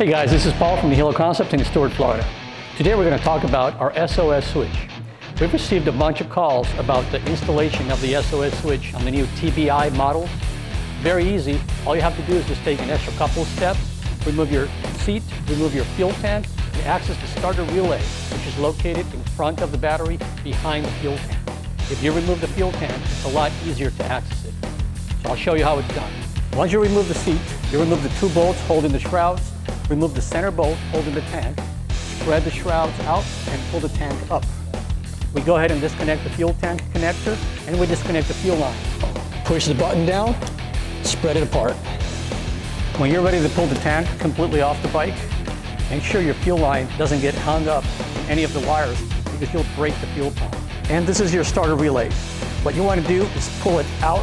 Hey guys, this is Paul from Nihilo Concept in Stuart, Florida. Today we're going to talk about our SOS switch. We've received a bunch of calls about the installation of the SOS switch on the new TBI models. Very easy. All you have to do is just take an extra couple of steps, remove your seat, remove your fuel tank, and access the starter relay, which is located in front of the battery behind the fuel tank. If you remove the fuel tank, it's a lot easier to access it. So I'll show you how it's done. Once you remove the seat, you remove the two bolts holding the shrouds, remove the center bolt holding the tank, spread the shrouds out, and pull the tank up. We go ahead and disconnect the fuel tank connector, and we disconnect the fuel line. Push the button down, spread it apart. When you're ready to pull the tank completely off the bike, make sure your fuel line doesn't get hung up in any of the wires because you'll break the fuel pump. And this is your starter relay. What you want to do is pull it out,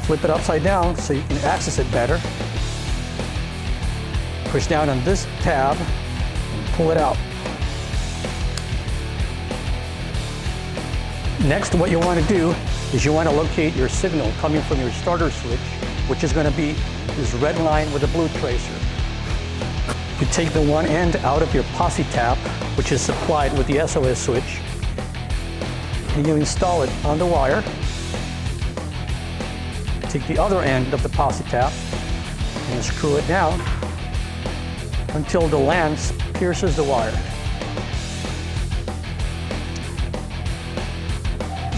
flip it upside down so you can access it better. Push down on this tab and pull it out. Next, what you want to do is you want to locate your signal coming from your starter switch, which is going to be this red line with a blue tracer. You take the one end out of your posse tap, which is supplied with the SOS switch, and you install it on the wire. Take the other end of the posse tap and screw it down until the lance pierces the wire.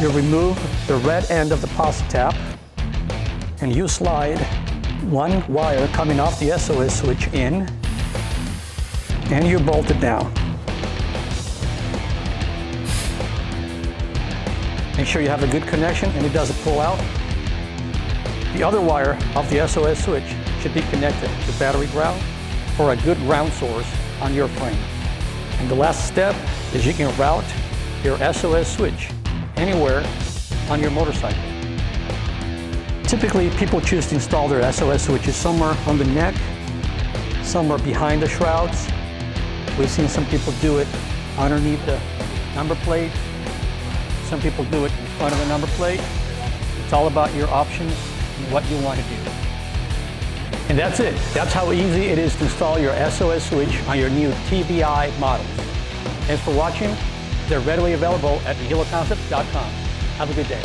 You remove the red end of the posi tap and you slide one wire coming off the SOS switch in and you bolt it down. Make sure you have a good connection and it doesn't pull out. The other wire of the SOS switch should be connected to battery ground or a good ground source on your frame. And the last step is you can route your SOS switch anywhere on your motorcycle. Typically, people choose to install their SOS switches somewhere on the neck, somewhere behind the shrouds. We've seen some people do it underneath the number plate. Some people do it in front of the number plate. It's all about your options and what you want to do. And that's it. That's how easy it is to install your SOS switch on your new TBI models. Thanks for watching. They're readily available at nihiloconcepts.com. Have a good day.